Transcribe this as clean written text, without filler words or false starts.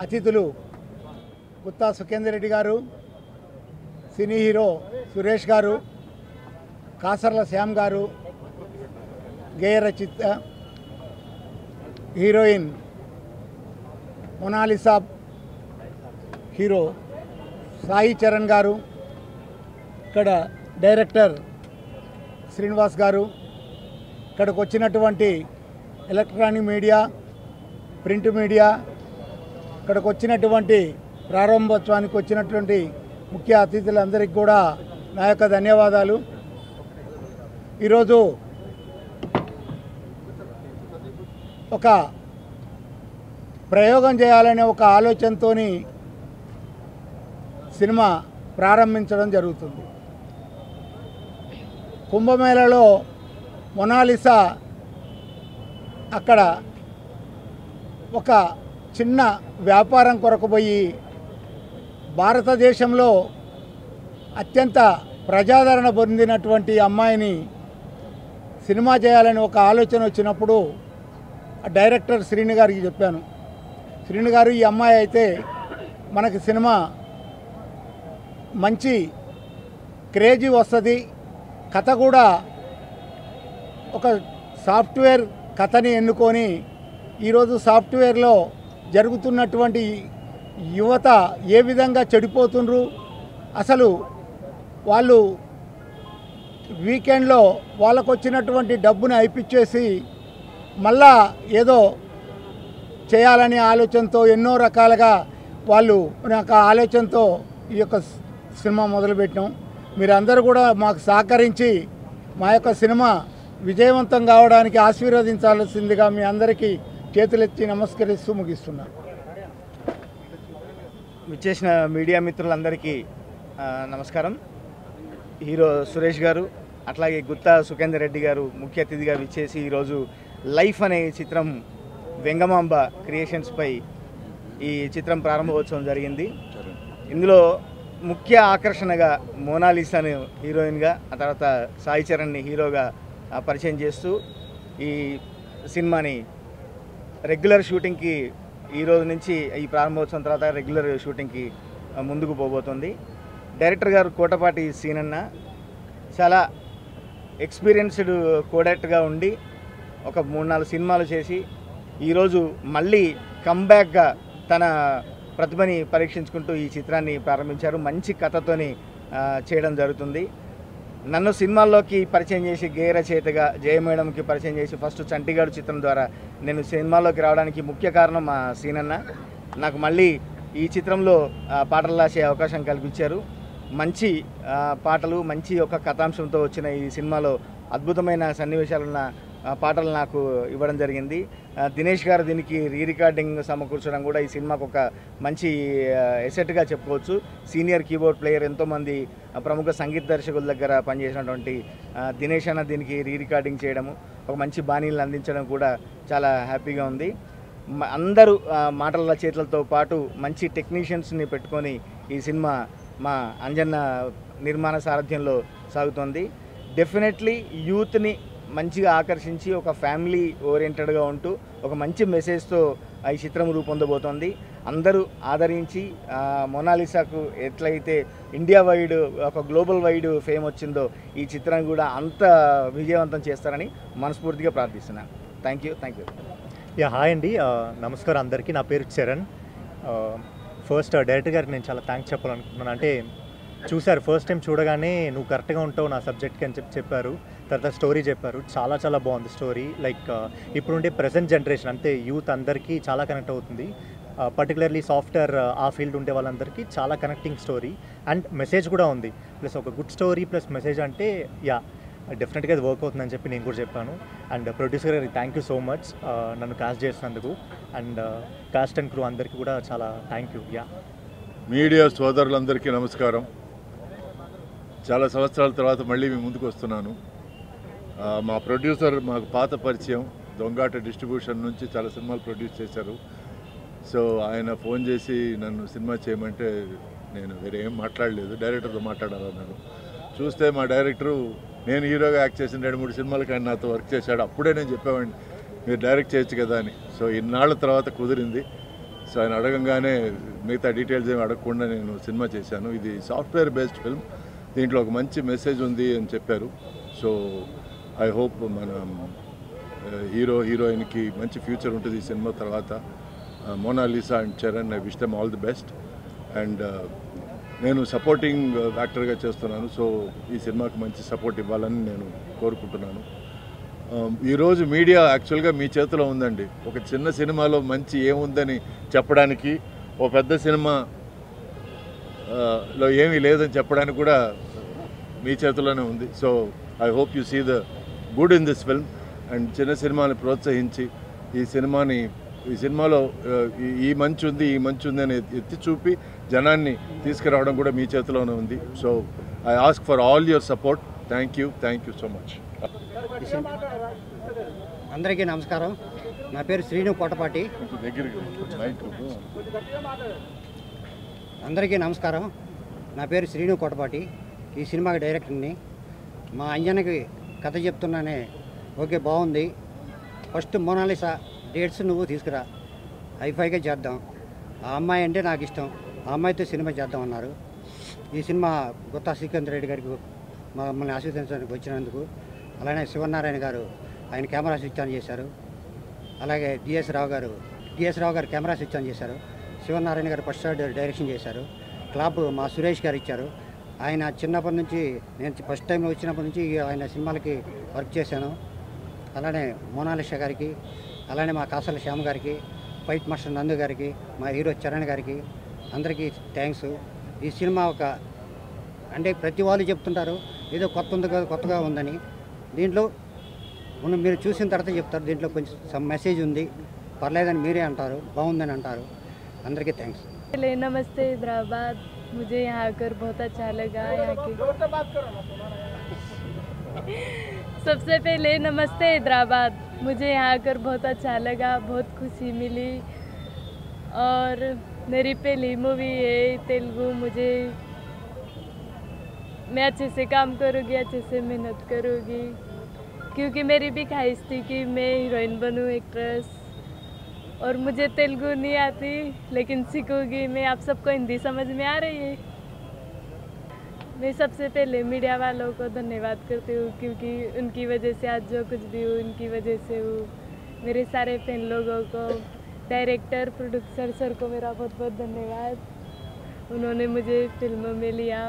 అతిథులు గుత్తా సుఖేందర్ రెడ్డి గారు, cine hero Suresh గారు, కాసర్ల శ్యామ్ గారు, గేయ Rachitha heroine Mona Lisa, hero Sai Charan గారు, ఇక్కడ డైరెక్టర్ శ్రీనివాస్ గారు, ఇక్కడికి వచ్చినటువంటి ఎలక్ట్రానిక్ మీడియా, ప్రింట్ మీడియా, ఇక్కడికి వచ్చినటువంటి ప్రారంభోత్సవానికి వచ్చినటువంటి ముఖ్య అతిథులందరికీ కూడా నా యొక్క ధన్యవాదాలు. ఈరోజు ఒక ప్రయోగం చేయాలనే ఒక ఆలోచనతో సినిమా ప్రారంభించడం జరుగుతుంది. కుంభమేళలో మొనాలిసా అక్కడ ఒక చిన్న వ్యాపారం కొరకు పోయి భారతదేశంలో అత్యంత ప్రజాదరణ పొందినటువంటి అమ్మాయిని సినిమా చేయాలని ఒక ఆలోచన వచ్చినప్పుడు డైరెక్టర్ శ్రీను గారికి చెప్పాను. శ్రీను గారు, ఈ అమ్మాయి అయితే మనకి సినిమా మంచి క్రేజీ వస్తుంది, కథ కూడా ఒక సాఫ్ట్వేర్ కథని ఎన్నుకొని ఈరోజు సాఫ్ట్వేర్లో జరుగుతున్నటువంటి యువత ఏ విధంగా చెడిపోతుండ్రు, అసలు వాళ్ళు వీకెండ్లో వాళ్ళకు వచ్చినటువంటి డబ్బుని అయిపిచ్చేసి మళ్ళా ఏదో చేయాలనే ఆలోచనతో ఎన్నో రకాలుగా వాళ్ళు నాకు ఆలోచనతో ఈ యొక్క సినిమా మొదలుపెట్టినాం. మీరందరూ కూడా మాకు సహకరించి మా యొక్క సినిమా విజయవంతం కావడానికి ఆశీర్వదించాల్సిందిగా మీ అందరికీ చేతులెత్తి నమస్కరిస్తూ ముగిస్తున్నాను. విచ్చేసిన మీడియా మిత్రులందరికీ నమస్కారం. హీరో సురేష్ గారు, అట్లాగే గుత్తా సుఖేందర్ రెడ్డి గారు ముఖ్య అతిథిగా విచ్చేసి ఈరోజు లైఫ్ అనే చిత్రం వెంగమాంబ క్రియేషన్స్పై ఈ చిత్రం ప్రారంభోత్సవం జరిగింది. ఇందులో ముఖ్య ఆకర్షణగా మోనాలిసాను హీరోయిన్గా, ఆ తర్వాత సాయి చరణ్ని హీరోగా పరిచయం చేస్తూ ఈ సినిమాని రెగ్యులర్ షూటింగ్కి ఈరోజు నుంచి ఈ ప్రారంభోత్సవం తర్వాత రెగ్యులర్ షూటింగ్కి ముందుకు పోబోతుంది. డైరెక్టర్ గారు కోటపాటి సీనన్న చాలా ఎక్స్పీరియన్స్డ్ కోడైరెక్టర్గా ఉండి ఒక 3-4 సినిమాలు చేసి ఈరోజు మళ్ళీ కంబ్యాక్గా తన ప్రతిభని పరీక్షించుకుంటూ ఈ చిత్రాన్ని ప్రారంభించారు. మంచి కథతోని చేయడం జరుగుతుంది. నన్ను సినిమాల్లోకి పరిచయం చేసి గేయ రచయితగా జయ మేడంకి పరిచయం చేసి ఫస్ట్ చంటిగాడు చిత్రం ద్వారా నేను సినిమాల్లోకి రావడానికి ముఖ్య కారణం మా సీనన్న. నాకు మళ్ళీ ఈ చిత్రంలో పాటలు రాసే అవకాశం కల్పించారు. మంచి పాటలు, మంచి ఒక కథాంశంతో వచ్చిన ఈ సినిమాలో అద్భుతమైన సన్నివేశాలున్న పాటలు నాకు ఇవ్వడం జరిగింది. దినేష్ గారు దీనికి రికార్డింగ్ సమకూర్చడం కూడా ఈ సినిమాకు ఒక మంచి ఎసెట్గా చెప్పుకోవచ్చు. సీనియర్ కీబోర్డ్ ప్లేయర్, ఎంతోమంది ప్రముఖ సంగీత దర్శకుల దగ్గర పనిచేసినటువంటి దినేష్ అన్న దీనికి రికార్డింగ్ చేయడము, ఒక మంచి బాణీలను అందించడం కూడా చాలా హ్యాపీగా ఉంది. అందరూ మాటల చేతులతో పాటు మంచి టెక్నీషియన్స్ని పెట్టుకొని ఈ సినిమా మా అంజన్న నిర్మాణ సారథ్యంలో సాగుతోంది. డెఫినెట్లీ యూత్ని మంచిగా ఆకర్షించి ఒక ఫ్యామిలీ ఓరియంటెడ్గా ఉంటూ ఒక మంచి మెసేజ్తో ఈ చిత్రం రూపొందబోతోంది. అందరూ ఆదరించి మొనాలిసాకు ఎట్లయితే ఇండియా వైడ్ ఒక గ్లోబల్ వైడ్ ఫేమ్ వచ్చిందో ఈ చిత్రాన్ని కూడా అంత విజయవంతం చేస్తారని మనస్ఫూర్తిగా ప్రార్థిస్తున్నాను. Thank you. యా, హాయ్ అండి, నమస్కారం అందరికీ. నా పేరు చరణ్. ఫస్ట్ డైరెక్టర్ గారికి నేను చాలా థ్యాంక్స్ చెప్పాలనుకుంటున్నాను. అంటే చూశారు, ఫస్ట్ టైం చూడగానే నువ్వు కరెక్ట్గా ఉంటావు నా సబ్జెక్ట్కి అని చెప్పారు. తర్వాత స్టోరీ చెప్పారు, చాలా చాలా బాగుంది స్టోరీ. లైక్ ఇప్పుడుండే ప్రజెంట్ జనరేషన్ అంతే యూత్ అందరికీ చాలా కనెక్ట్ అవుతుంది. పర్టికులర్లీ సాఫ్ట్వేర్ ఆ ఫీల్డ్ ఉండే వాళ్ళందరికీ చాలా కనెక్టింగ్ స్టోరీ అండ్ మెసేజ్ కూడా ఉంది. ప్లస్ ఒక గుడ్ స్టోరీ ప్లస్ మెసేజ్ అంటే యా డెఫినెట్గా అది వర్క్ అవుతుందని చెప్పి నేను కూడా చెప్పాను. అండ్ ప్రొడ్యూసర్ గారికి థ్యాంక్ యూ సో మచ్ నన్ను కాస్ట్ చేసినందుకు. అండ్ కాస్ట్ అండ్ క్రూ అందరికీ కూడా చాలా థ్యాంక్ యూ. యా, మీడియా సోదరులందరికీ నమస్కారం. చాలా సంవత్సరాల తర్వాత మళ్ళీ మీ ముందుకు వస్తున్నాను. మా ప్రొడ్యూసర్ మాకు పాత పరిచయం, దొంగాట డిస్ట్రిబ్యూషన్ నుంచి చాలా సినిమాలు ప్రొడ్యూస్ చేశారు. సో ఆయన ఫోన్ చేసి నన్ను సినిమా చేయమంటే నేను వేరే ఏం మాట్లాడలేదు, డైరెక్టర్తో మాట్లాడాలన్నాను. చూస్తే మా డైరెక్టరు నేను హీరోగా యాక్ట్ చేసిన 2-3 సినిమాలకి ఆయన నాతో వర్క్ చేశాడు. అప్పుడే నేను చెప్పేవాడిని మీరు డైరెక్ట్ చేయొచ్చు కదా అని. సో ఇన్నాళ్ళ తర్వాత కుదిరింది. సో ఆయన అడగంగానే మిగతా డీటెయిల్స్ ఏమి అడగకుండా నేను సినిమా చేశాను. ఇది సాఫ్ట్వేర్ బేస్డ్ ఫిల్మ్, దీంట్లో ఒక మంచి మెసేజ్ ఉంది అని చెప్పారు. సో ఐ హోప్ మన హీరోయిన్కి మంచి ఫ్యూచర్ ఉంటుంది ఈ సినిమా తర్వాత. Monalisa and Charan, I wish them all the best. And నేను సపోర్టింగ్ యాక్టర్గా చేస్తున్నాను, సో ఈ సినిమాకి మంచి సపోర్ట్ ఇవ్వాలని నేను కోరుకుంటున్నాను. ఈరోజు మీడియా యాక్చువల్గా మీ చేతిలో ఉందండి. ఒక చిన్న సినిమాలో మంచి ఏముందని చెప్పడానికి, ఓ పెద్ద సినిమాలో ఏమీ లేదని చెప్పడానికి కూడా మీ చేతిలోనే ఉంది. So I hope you see the good in this film and చిన్న సినిమాని ప్రోత్సహించి ఈ సినిమాలో ఈ మంచి ఉంది అని ఎత్తి చూపి జనాన్ని తీసుకురావడం కూడా మీ చేతిలోనే ఉంది. So I ask for all your support. Thank you so much. అందరికీ నమస్కారం. నా పేరు శ్రీను కోటపాటి. అందరికీ నమస్కారం. నా పేరు శ్రీను కోటపాటి. ఈ సినిమాకి డైరెక్టర్ని. మా అంజనకి కథ చెప్తున్నానే, ఓకే బాగుంది, ఫస్ట్ మోనాలిసా డేట్స్ నువ్వు తీసుకురా, హైఫైగా చేద్దాం, ఆ అమ్మాయి అంటే నాకు ఇష్టం, ఆ అమ్మాయితో సినిమా చేద్దాం అన్నారు. ఈ సినిమా గుత్తా సుఖేందర్ రెడ్డి గారికి మమ్మల్ని ఆశీర్వదించడానికి వచ్చినందుకు, అలానే శివనారాయణ గారు ఆయన కెమెరా స్విచ్ ఆన్ చేశారు. అలాగే డిఎస్ రావు గారు కెమెరా స్విచ్ ఆన్ చేశారు. శివనారాయణ గారు ఫస్ట్ డైరెక్షన్ చేశారు. క్లాప్ మా సురేష్ గారు ఇచ్చారు. ఆయన చిన్నప్పటి నుంచి, నేను ఫస్ట్ టైం వచ్చినప్పటి నుంచి ఆయన సినిమాలకి వర్క్ చేశాను. అలానే మోనాలిసా గారికి, అలానే మా కాసల శ్యామ్ గారికి, ఫైట్ మాస్టర్ నందు గారికి, మా హీరో చరణ్ గారికి అందరికీ థ్యాంక్స్. ఈ సినిమా అంటే ప్రతి వాళ్ళు చెప్తుంటారు ఏదో కొత్తగా ఉందని. దీంట్లో మీరు చూసిన తర్వాత చెప్తారు దీంట్లో కొంచెం సమ్ మెసేజ్ ఉంది, పర్లేదని మీరే అంటారు, బాగుందని అంటారు. అందరికీ థ్యాంక్స్. नमस्ते हैदराबाद, मुझे यहाँ आकर बहुत अच्छा लगा। यहाँ की सबसे पहले नमस्ते हैदराबाद, मुझे यहाँ आकर बहुत अच्छा लगा, बहुत खुशी मिली। और मेरी पहली मूवी है तेलुगु। मैं अच्छे से काम करूँगी, अच्छे से मेहनत करूँगी, क्योंकि मेरी भी ख्वाहिश थी कि मैं हीरोइन बनूँ, एक्ट्रेस। और मुझे तेलुगु नहीं आती, लेकिन सीखूंगी मैं। आप सबको हिंदी समझ में आ रही है। मैं सबसे पहले मीडिया वालों को धन्यवाद करती हूँ, क्योंकि उनकी वजह से आज जो कुछ भी हूँ उनकी वजह से हूँ। मेरे सारे फैन लोगों को, डायरेक्टर, प्रोड्यूसर सर को मेरा बहुत बहुत धन्यवाद। उन्होंने मुझे फिल्मों में लिया।